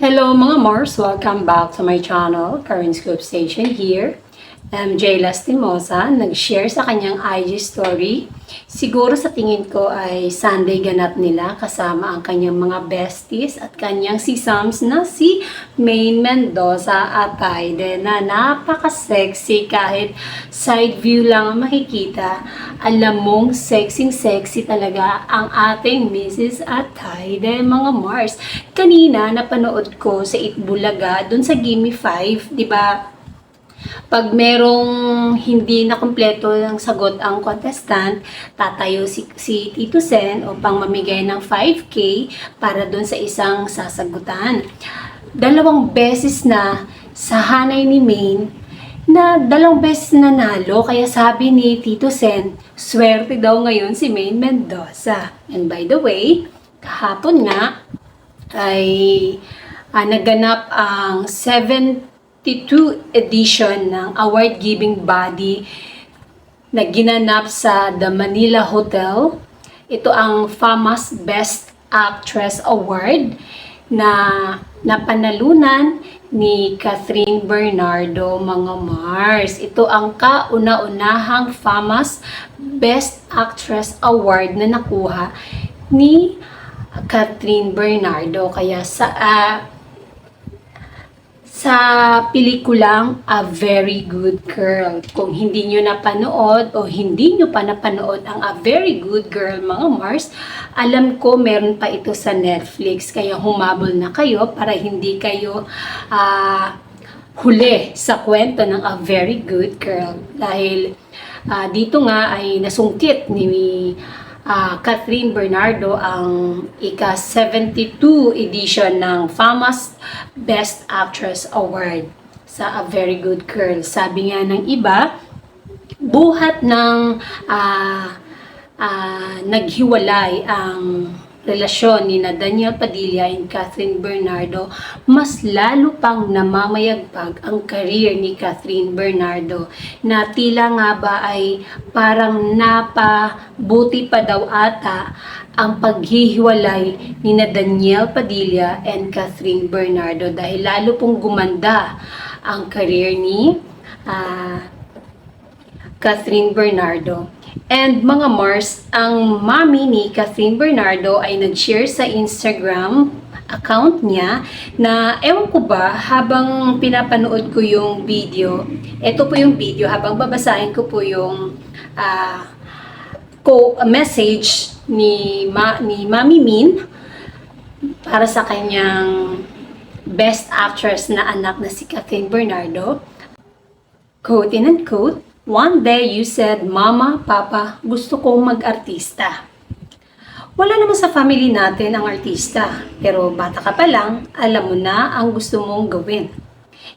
Hello mga Mars! Welcome back to my channel, Karen Scoop Station here. MJ Lastimosa nag-share sa kanyang IG story. Siguro sa tingin ko ay Sunday ganap nila kasama ang kanyang mga besties at kanyang si Sams na si Maine Mendoza at Taide na napaka-sexy kahit side view lang ang makikita. Alam mong sexy talaga ang ating Mrs. at Taide mga Mars. Kanina napanood ko sa Itbulaga dun sa Gimme 5, di ba? Pag merong hindi na kumpleto ng sagot ang contestant, tatayo si Tito Sen upang mamigay ng 5K para doon sa isang sasagutan. 2 beses na sa hanay ni Maine na 2 beses na nalo, kaya sabi ni Tito Sen, swerte daw ngayon si Maine Mendoza. And by the way, kahapon nga ay naganap ang 72 edition ng award-giving body na ginanap sa The Manila Hotel. Ito ang FAMAS Best Actress Award na napanalunan ni Catherine Bernardo mga Mars. Ito ang kauna-unahang FAMAS Best Actress Award na nakuha ni Catherine Bernardo. Kaya sa pelikulang A Very Good Girl. Kung hindi nyo napanood o hindi nyo pa napanood ang A Very Good Girl mga Mars, alam ko meron pa ito sa Netflix. Kaya humabol na kayo para hindi kayo huli sa kwento ng A Very Good Girl. Dahil dito nga ay nasungkit ni Catherine Bernardo ang ika-72 edition ng FAMAS Best Actress Award sa A Very Good Girl. Sabi nga ng iba, buhat ng naghiwalay ang relasyon ni Daniel Padilla and Catherine Bernardo, mas lalo pang namamayagpag ang career ni Catherine Bernardo na tila nga ba ay parang napabuti pa daw ata ang paghihiwalay ni Daniel Padilla and Catherine Bernardo dahil lalo pong gumanda ang career ni Catherine Bernardo. And mga Mars, ang mami ni Catherine Bernardo ay nag-share sa Instagram account niya na ewan ko ba habang pinapanood ko yung video, ito po yung video habang babasahin ko po yung message ni Mami Min para sa kanyang best actress na anak na si Catherine Bernardo. Quote in and quote, "One day you said, Mama, Papa, gusto kong mag-artista." Wala naman sa family natin ang artista, pero bata ka pa lang, alam mo na ang gusto mong gawin.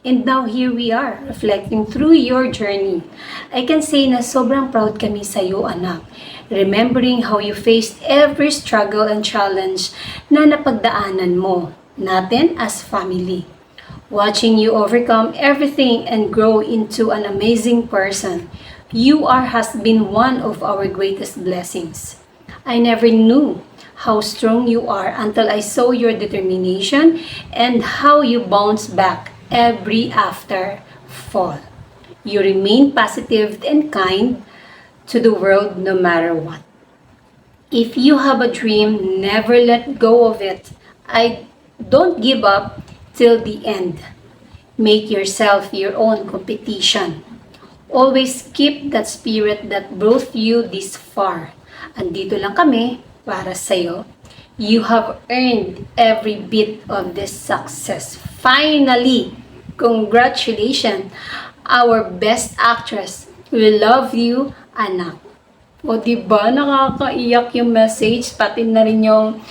And now here we are, reflecting through your journey. I can say na sobrang proud kami sa iyo, anak. Remembering how you faced every struggle and challenge na napagdaanan mo, natin as family. Watching you overcome everything and grow into an amazing person, has been one of our greatest blessings. I never knew how strong you are until I saw your determination and how you bounce back every after fall. You remain positive and kind to the world no matter what. If you have a dream, never let go of it. Don't give up till the end. Make yourself your own competition. Always keep that spirit that brought you this far. Andito lang kami para sa'yo. You have earned every bit of this success. Finally, congratulations, our best actress. We love you, anak. O diba, nakakaiyak yung message, pati na rin yung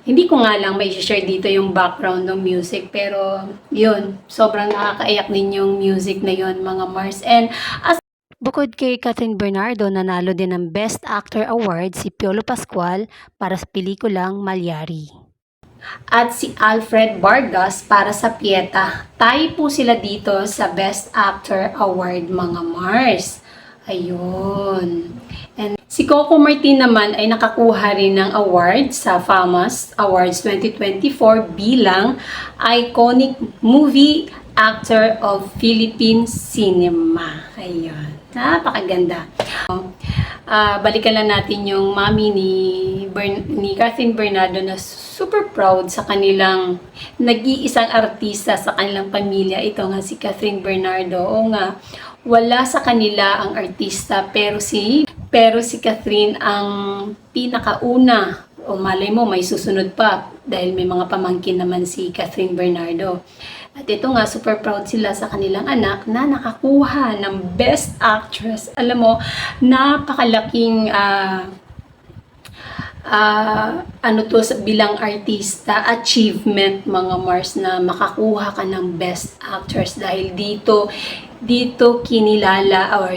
hindi ko nga lang may share dito yung background ng music, pero yun, sobrang nakakaiyak din yung music na yun mga Mars. And bukod kay Catherine Bernardo, nanalo din ng Best Actor Award si Piolo Pascual para sa pelikulang Malyari. At si Alfred Vargas para sa Pieta. Tayo po sila dito sa Best Actor Award mga Mars. Ayun. And si Coco Martin naman ay nakakuha rin ng award sa FAMAS Awards 2024 bilang Iconic Movie Actor of Philippine Cinema. Ayun. Napakaganda. Balikan lang natin yung mami ni Catherine Bernardo na super proud sa kanilang nag-iisang artista sa kanilang pamilya. Ito nga si Catherine Bernardo. Oo nga, wala sa kanila ang artista pero si Catherine ang pinakauna. O malay mo, may susunod pa dahil may mga pamangkin naman si Catherine Bernardo. At ito nga, super proud sila sa kanilang anak na nakakuha ng Best Actress. Alam mo, napakalaking bilang artista, achievement mga Mars na makakuha ka ng Best Actress dahil dito kinilala or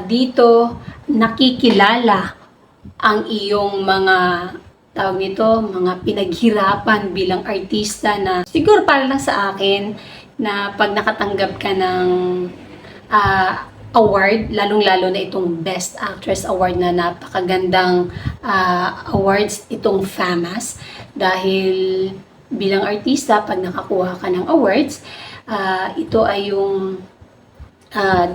dito nakikilala ang iyong mga tawag nito, mga pinaghirapan bilang artista na siguro para lang sa akin na pag nakatanggap ka ng award, lalong-lalo na itong Best Actress Award na napakagandang awards itong FAMAS dahil bilang artista, pag nakakuha ka ng awards, ito ay yung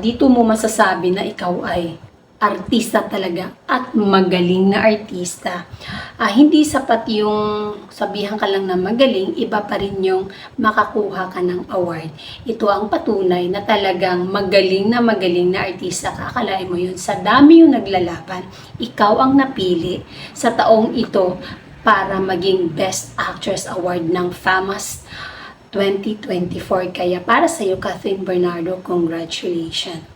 dito mo masasabi na ikaw ay artista talaga at magaling na artista. Hindi sapat yung sabihan ka lang na magaling, iba pa rin yung makakuha ka ng award. Ito ang patunay na talagang magaling na artista ka. Akalain mo yun, sa dami yung naglalaban, ikaw ang napili sa taong ito para maging Best Actress Award ng FAMAS 2024. Kaya para sa iyo, Catherine Bernardo, congratulations.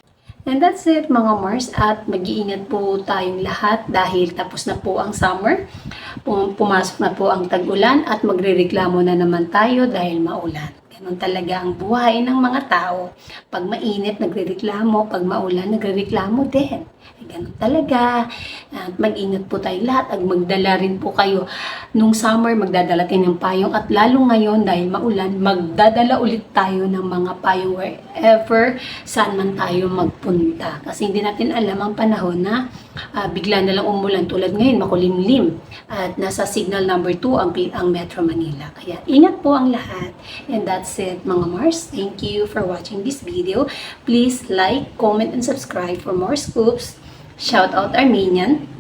And that's it mga Mars, at mag-iingat po tayong lahat dahil tapos na po ang summer, pumasok na po ang tag-ulan at magrereklamo na naman tayo dahil maulan. Ganun talaga ang buhay ng mga tao. Pag mainit, nagrereklamo. Pag maulan, nagrereklamo din. Ganun talaga. At mag-ingat po tayo lahat. At magdala rin po kayo. Nung summer, magdadala tayo ng payong. At lalo ngayon, dahil maulan, magdadala ulit tayo ng mga payong wherever, saan man tayo magpunta. Kasi hindi natin alam ang panahon na bigla na lang umulan. Tulad ngayon, makulimlim. At nasa signal number 2 ang Metro Manila. Kaya ingat po ang lahat. And that's it mga Mars. Thank you for watching this video. Please like, comment, and subscribe for more scoops. Shout out Armenian.